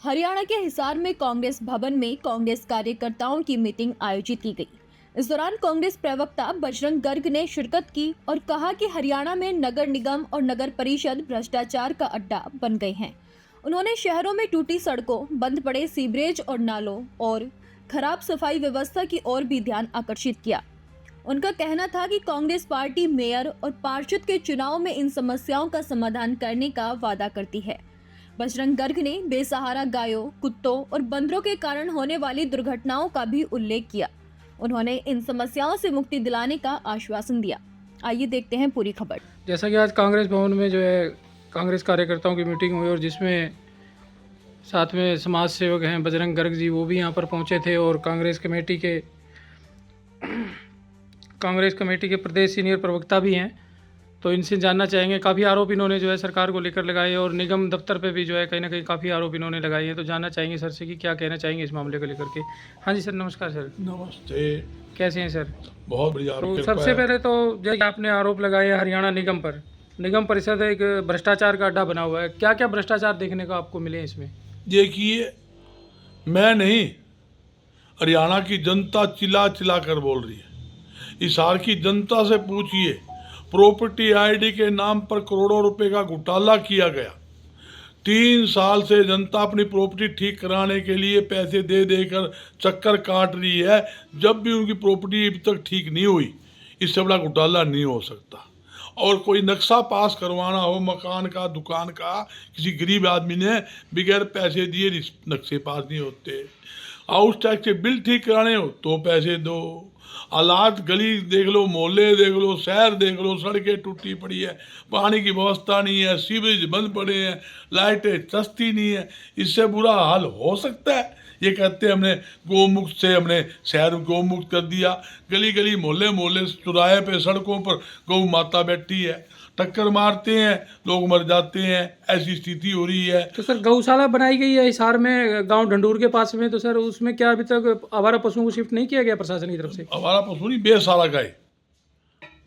हरियाणा के हिसार में कांग्रेस भवन में कांग्रेस कार्यकर्ताओं की मीटिंग आयोजित की गई। इस दौरान कांग्रेस प्रवक्ता बजरंग गर्ग ने शिरकत की और कहा कि हरियाणा में नगर निगम और नगर परिषद भ्रष्टाचार का अड्डा बन गए हैं। उन्होंने शहरों में टूटी सड़कों, बंद पड़े सीवरेज और नालों और खराब सफाई व्यवस्था की ओर भी ध्यान आकर्षित किया। उनका कहना था कि कांग्रेस पार्टी मेयर और पार्षद के चुनाव में इन समस्याओं का समाधान करने का वादा करती है। बजरंग गर्ग ने बेसहारा गायों, कुत्तों और बंदरों के कारण होने वाली दुर्घटनाओं का भी उल्लेख किया। उन्होंने इन समस्याओं से मुक्ति दिलाने का आश्वासन दिया। आइए देखते हैं पूरी खबर। जैसा कि आज कांग्रेस भवन में जो है कांग्रेस कार्यकर्ताओं की मीटिंग हुई और जिसमें साथ में समाज सेवक हैं बजरंग गर्ग जी, वो भी यहाँ पर पहुँचे थे और कांग्रेस कमेटी के प्रदेश सीनियर प्रवक्ता भी हैं। तो इनसे जानना चाहेंगे, काफ़ी आरोप इन्होंने जो है सरकार को लेकर लगाए और निगम दफ्तर पे भी जो है कहीं ना कहीं काफ़ी आरोप इन्होंने लगाए हैं। तो जानना चाहेंगे सर से कि क्या कहना चाहेंगे इस मामले को लेकर के। हाँ जी सर, नमस्कार सर। नमस्ते। कैसे हैं सर? बहुत बढ़िया। तो सबसे पहले तो जैसे आपने आरोप लगाए हरियाणा निगम पर, निगम परिषद एक भ्रष्टाचार का अड्डा बना हुआ है, क्या क्या भ्रष्टाचार देखने को आपको मिले इसमें? देखिए, मैं नहीं, हरियाणा की जनता चिल्ला चिल्ला कर बोल रही है। हिसार की जनता से पूछिए, प्रॉपर्टी आईडी के नाम पर करोड़ों रुपए का घोटाला किया गया। 3 साल से जनता अपनी प्रॉपर्टी ठीक कराने के लिए पैसे दे देकर चक्कर काट रही है। जब भी उनकी प्रॉपर्टी अभी तक ठीक नहीं हुई, इससे बड़ा घोटाला नहीं हो सकता। और कोई नक्शा पास करवाना हो मकान का, दुकान का, किसी गरीब आदमी ने बगैर पैसे दिए नक्शे पास नहीं होते। हाउस टैक्स के बिल ठीक कराने हो तो पैसे दो। हालात गली देख लो, मोहल्ले देख लो, शहर देख लो, सड़कें टूटी पड़ी है, पानी की व्यवस्था नहीं है, सीवरेज बंद पड़े हैं, लाइटें सस्ती नहीं है। इससे बुरा हाल हो सकता है? ये कहते हैं हमने गौमुक्त से हमने शहर गौमुक्त कर दिया। गली गली मोहल्ले मोहल्ले चौराहे पे सड़कों पर गौ माता बैठी है, टक्कर मारते हैं, लोग मर जाते हैं, ऐसी स्थिति हो रही है। तो सर गौशाला बनाई गई है हिसार में, गांव ढंडूर के पास में, तो सर उसमें क्या अभी तक आवारा पशुओं को शिफ्ट नहीं किया गया प्रशासन की तरफ से? आवारा पशु नहीं, बेसहारा गाय।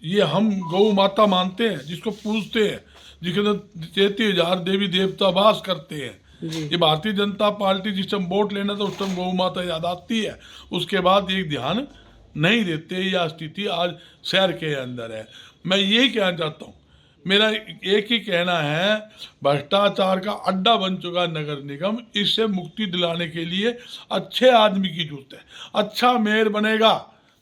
ये हम गौ माता मानते हैं, जिसको पूजते हैं, जिसके अंदर 33,000 देवी देवता वास करते हैं। ये भारतीय जनता पार्टी जिस टाइम वोट लेना था उस टाइम गौ माता याद आती है, उसके बाद एक ध्यान नहीं देते। यह स्थिति आज शहर के अंदर है। मैं यही कहना चाहता हूँ, मेरा एक ही कहना है, भ्रष्टाचार का अड्डा बन चुका नगर निगम। इससे मुक्ति दिलाने के लिए अच्छे आदमी की जरूरत है। अच्छा मेयर बनेगा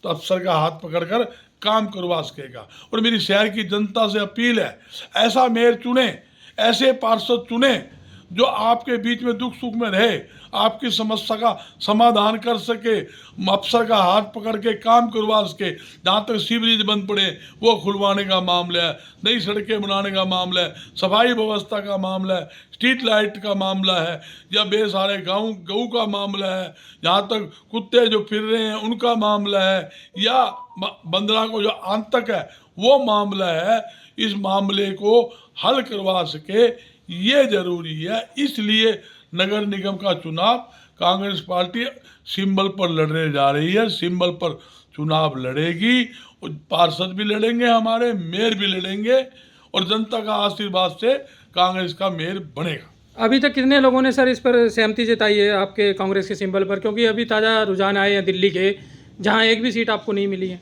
तो अफसर का हाथ पकड़कर काम करवा सकेगा। और मेरी शहर की जनता से अपील है, ऐसा मेयर चुने, ऐसे पार्षद चुने जो आपके बीच में दुख सुख में रहे, आपकी समस्या का समाधान कर सके, अफसर का हाथ पकड़ के काम करवा सके। जहाँ तक सीवरेज बंद पड़े वो खुलवाने का मामला है, नई सड़कें बनाने का मामला है, सफाई व्यवस्था का मामला है, स्ट्रीट लाइट का मामला है, या बेसहारे गऊ का मामला है, जहाँ तक कुत्ते जो फिर रहे हैं उनका मामला है, या बंदरा को जो आतंक है वो मामला है। इस मामले को हल करवा सके, ये जरूरी है। इसलिए नगर निगम का चुनाव कांग्रेस पार्टी सिंबल पर लड़ने जा रही है। सिंबल पर चुनाव लड़ेगी और पार्षद भी लड़ेंगे, हमारे मेयर भी लड़ेंगे, और जनता का आशीर्वाद से कांग्रेस का मेयर बनेगा। अभी तक कितने लोगों ने सर इस पर सहमति जताई है आपके कांग्रेस के सिंबल पर? क्योंकि अभी ताज़ा रुझान आए हैं दिल्ली के, जहां एक भी सीट आपको नहीं मिली है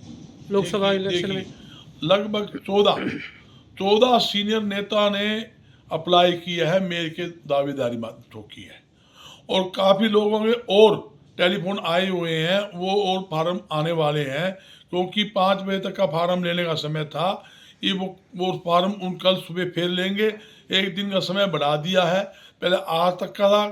लोकसभा इलेक्शन में। लगभग 14 सीनियर नेता ने अप्लाई किया है, मेयर के दावेदारी ठोकी है, और काफ़ी लोगों के और टेलीफोन आए हुए हैं, वो और फार्म आने वाले हैं। क्योंकि 5 बजे तक का फार्म लेने का समय था, ये वो फार्म उन कल सुबह फिर लेंगे। एक दिन का समय बढ़ा दिया है, पहले आज तक का था,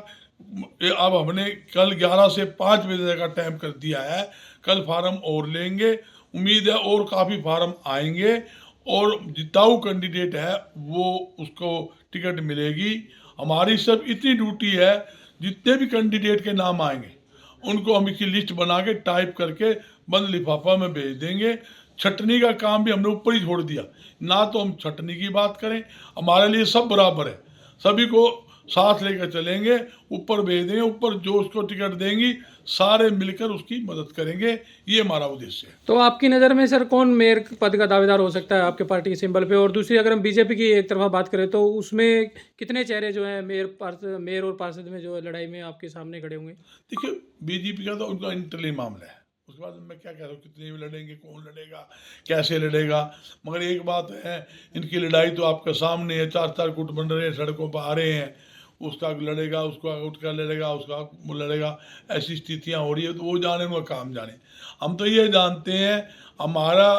अब हमने कल 11 से 5 बजे तक का टाइम कर दिया है। कल फार्म और लेंगे, उम्मीद है और काफ़ी फार्म आएंगे, और जिताऊ कैंडिडेट है वो उसको टिकट मिलेगी। हमारी सब इतनी ड्यूटी है, जितने भी कैंडिडेट के नाम आएंगे उनको हम इसकी लिस्ट बना के टाइप करके बंद लिफाफा में भेज देंगे। छटनी का काम भी हमने ऊपर ही छोड़ दिया, ना तो हम छटनी की बात करें, हमारे लिए सब बराबर है। सभी को साथ लेकर चलेंगे, ऊपर भेज देंगे, ऊपर जो उसको टिकट देंगी सारे मिलकर उसकी मदद करेंगे, ये हमारा उद्देश्य है। तो आपकी नज़र में सर कौन मेयर पद का दावेदार हो सकता है आपके पार्टी के सिंबल पे? और दूसरी अगर हम बीजेपी की एक तरफा बात करें तो उसमें कितने चेहरे जो हैं मेयर और पार्षद में जो लड़ाई में आपके सामने खड़े होंगे? देखिए, बीजेपी का तो उनका इंटरनल मामला है, उसके बाद मैं क्या कह रहा हूँ, कितने भी लड़ेंगे, कौन लड़ेगा, कैसे लड़ेगा। मगर एक बात है, इनकी लड़ाई तो आपके सामने है, 4-4 गुट बन रहे हैं, सड़कों पर आ रहे हैं, उसका लड़ेगा, उसका उठ कर लड़ेगा, उसका वो लड़ेगा, ऐसी स्थितियाँ हो रही है। तो वो जाने, उनका काम जाने। हम तो ये जानते हैं, हमारा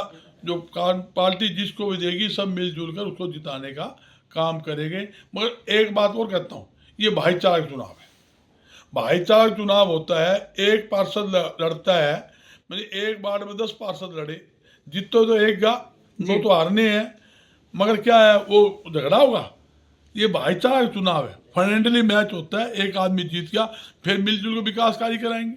जो पार्टी जिसको भी देगी सब मिलजुल कर उसको जिताने का काम करेंगे। मगर एक बात और कहता हूँ, ये भाईचारा का चुनाव है, भाईचारा चुनाव होता है। एक पार्षद लड़ता है, मतलब एक वार्ड में 10 पार्षद लड़े, जीतो तो एक गा, 9 तो हारने हैं, मगर क्या है, वो झगड़ा होगा। ये भाईचारा का चुनाव है, फ्रेंडली मैच होता है, एक आदमी जीत गया, फिर मिलजुल के विकास कार्य कराएंगे।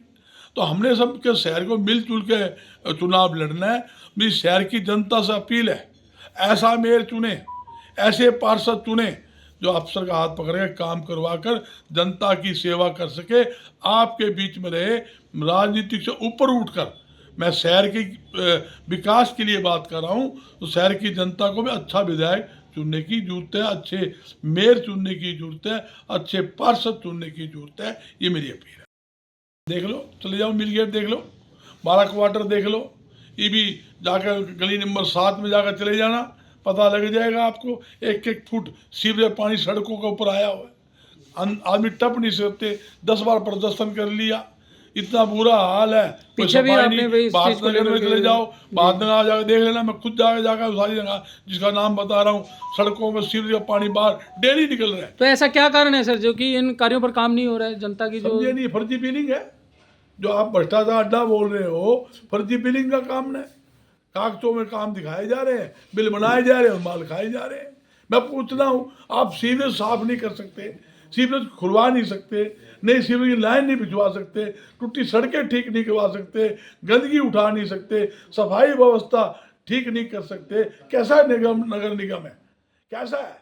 तो हमने सबके शहर को मिलजुल के चुनाव लड़ना है। मेरी शहर की जनता से अपील है, ऐसा मेयर चुने, ऐसे पार्षद चुने जो अफसर का हाथ पकड़ के काम करवा कर जनता की सेवा कर सके, आपके बीच में रहे, राजनीतिक से ऊपर उठकर। मैं शहर के विकास के लिए बात कर रहा हूँ, तो शहर की जनता को भी अच्छा विधायक चुनने की जरूरत है, अच्छे मेयर चुनने की जरूरत है, अच्छे पार्षद चुनने की जरूरत है। ये मेरी अपील है। देख लो, चले जाओ मिल गेट देख लो, 12 क्वार्टर देख लो, ये भी जाकर गली नंबर 7 में जाकर चले जाना, पता लग जाएगा आपको। 1-1 फुट सीवरेज पानी सड़कों के ऊपर आया हुआ है, आदमी टप नहीं सकते। 10 बार प्रदर्शन कर लिया, इतना बुरा हाल है। पीछे भी आपने भाई इस चीज को नगर में चले जाओ, बाद में जाकर देख लेना, मैं खुद जाकर सारी जगह जिसका नाम बता रहा हूँ, सड़कों में सीवरेज का पानी बाहर डेली निकल रहा है। तो ऐसा क्या कारण है सर जो कि इन कार्यों पर काम नहीं हो रहा है जनता की? जो समझे नहीं, फर्जी बिलिंग है, जो आप भ्रष्टाचार अड्डा बोल रहे हो, फर्जी बिलिंग का काम है। कागजों में काम दिखाए जा रहे हैं, बिल बनाए जा रहे हैं, माल खाए जा रहे हैं। मैं पूछना हूँ, आप सीवरेज साफ नहीं कर सकते, सीवरेज खुलवा नहीं सकते, नई सीवरेज की लाइन नहीं भिजवा सकते, टूटी सड़कें ठीक नहीं करवा सकते, गंदगी उठा नहीं सकते, सफाई व्यवस्था ठीक नहीं कर सकते। कैसा नगर निगम है, कैसा है?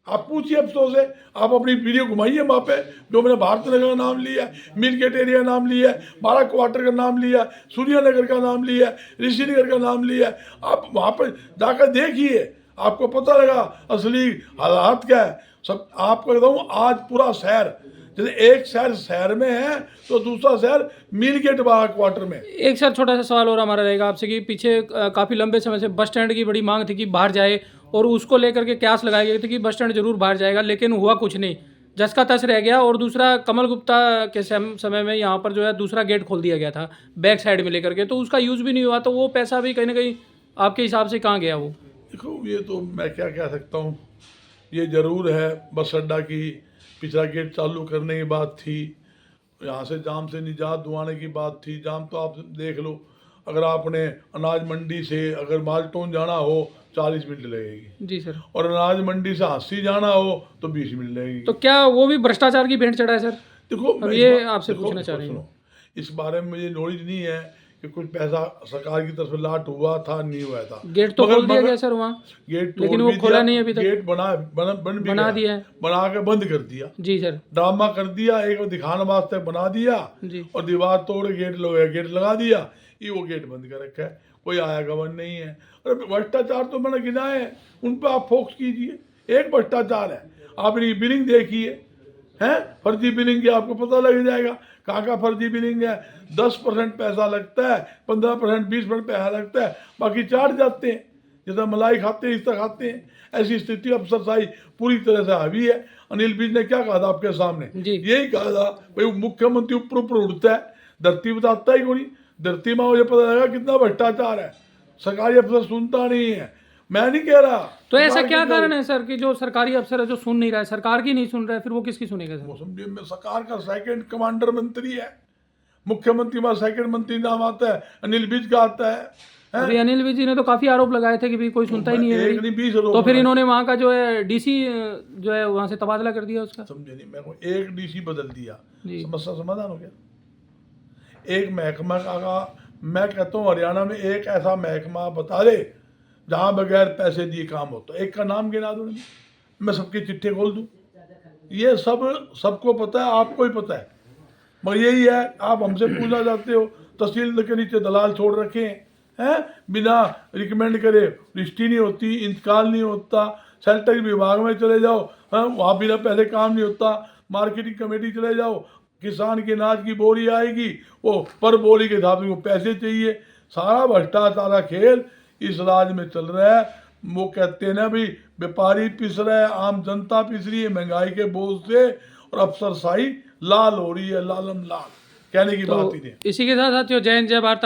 आप पूछिए अफसोस से, आप अपनी वीडियो घुमाइए वहाँ पे, जो मैंने भारत नगर का नाम लिया है, मिलगेट एरिया नाम लिया है, 12 क्वार्टर का नाम लिया है, सूर्या नगर का नाम लिया है, ऋषि नगर का नाम लिया है। आप वहाँ पर जाकर देखिए, आपको पता लगा असली हालात क्या है। सब आपको बताऊँ, आज पूरा शहर, जैसे एक शहर में है तो दूसरा शहर मिलगेट 12 क्वार्टर में। एक सर छोटा सा सवाल और हमारा रहेगा आपसे कि पीछे काफ़ी लंबे समय से बस स्टैंड की बड़ी मांग थी कि बाहर जाए, और उसको लेकर के क्यास लगाए गए थे कि बस स्टैंड जरूर बाहर जाएगा, लेकिन हुआ कुछ नहीं, जस का तस रह गया। और दूसरा, कमल गुप्ता के समय में यहाँ पर जो है दूसरा गेट खोल दिया गया था बैक साइड में लेकर के, तो उसका यूज़ भी नहीं हुआ। तो वो पैसा भी कहीं ना कहीं आपके हिसाब से कहाँ गया वो? देखो, ये तो मैं क्या कह सकता हूँ, ये ज़रूर है, बस अड्डा की पिछला गेट चालू करने की बात थी, यहाँ से जाम से निजात दिलाने की बात थी। जाम तो आप देख लो, अगर आपने अनाज मंडी से अगर मालटोन जाना हो 40 मिनट लगेगी जी सर, और अनाज मंडी से हांसी जाना हो तो 20 मिनट लगेगी। तो क्या वो भी भ्रष्टाचार की भेंट चढ़ा है सर? देखो, अब ये आपसे पूछना चाह रहे हैं। इस बारे में मुझे नॉलेज नहीं है कि कुछ पैसा सरकार की तरफ से लाट हुआ था, नहीं हुआ था। गेट तो खोल दिया गया सर वहाँ, गेट लेकिन वो खोला नहीं अभी तक। गेट बना दिया है, बना के बंद कर दिया जी सर, ड्रामा कर दिया, एक दिखाने वास्ते बना दिया जी, और दीवार तोड़ गेट लगा दिया, ये वो गेट बंद कर रखा है, कोई आया गवन नहीं है। और भ्रष्टाचार तो मैंने गिनाए हैं, उन पर आप फोकस कीजिए। एक भ्रष्टाचार है, आप इनकी बिलिंग देखिए, हैं फर्जी बिलिंग की, आपको पता लग जाएगा कहाँ का फर्जी बिलिंग है। 10% पैसा लगता है, 15% 20% पैसा लगता है, बाकी चार्ज जाते हैं, जैसा मलाई खाते हैं इस तरह खाते हैं। ऐसी स्थिति अफसरशाही पूरी तरह से हावी है। अनिल विज ने क्या कहा था आपके सामने? यही कहा था भाई, मुख्यमंत्री ऊपर ऊपर उड़ता है, धरती बताता ही कोई। धरती में मुझे पता लगा कितना भ्रष्टाचार है, सरकारी अफसर सुनता नहीं है। मैं नहीं कह रहा, तो ऐसा क्या कारण है सर कि जो सरकारी अफसर है जो सुन नहीं रहा है, सरकार की नहीं सुन रहा है, फिर वो किसकी सुनेगा सर? समझिए, में सरकार का सेकंड कमांडर मंत्री है, मुख्यमंत्री में सेकंड मंत्री नाम आता है, अनिल विज का आता है। अभी अनिल विज जी ने तो काफी आरोप लगाए थे कि भाई कोई सुनता ही नहीं है, 20 आरोप। तो फिर इन्होंने वहाँ का जो है डीसी जो है वहाँ से तबादला कर दिया उसका। समझे नहीं, मेरे को एक डीसी बदल दिया, समस्या समाधान हो गया। एक महकमा का, मैं कहता हूँ हरियाणा में एक ऐसा महकमा बता दे जहाँ बगैर पैसे दिए काम होता है। एक का नाम गिना दूँ, मैं सबकी चिट्ठी खोल दूँ, ये सबको पता है, आपको ही पता है। मगर यही है, आप हमसे पूछना चाहते हो, तहसील के नीचे दलाल छोड़ रखे हैं, बिना रिकमेंड करे रजिस्ट्री नहीं होती, इंतकाल नहीं होता। सेल्टर विभाग में चले जाओ, वहाँ बिना पहले काम नहीं होता। मार्केटिंग कमेटी चले जाओ, किसान के अनाज की बोरी आएगी, वो पर बोरी के हिसाब से उनको पैसे चाहिए। सारा भ्रष्टाचार खेल इस राज्य में चल रहा है। वो कहते हैं ना भी, व्यापारी पिस रहा है, आम जनता पिस रही है महंगाई के बोझ से, और अफसरशाही लाल हो रही है, लालम लाल, कहने की बात ही नहीं। इसी के साथ साथियों, जय हिंद जय भारत।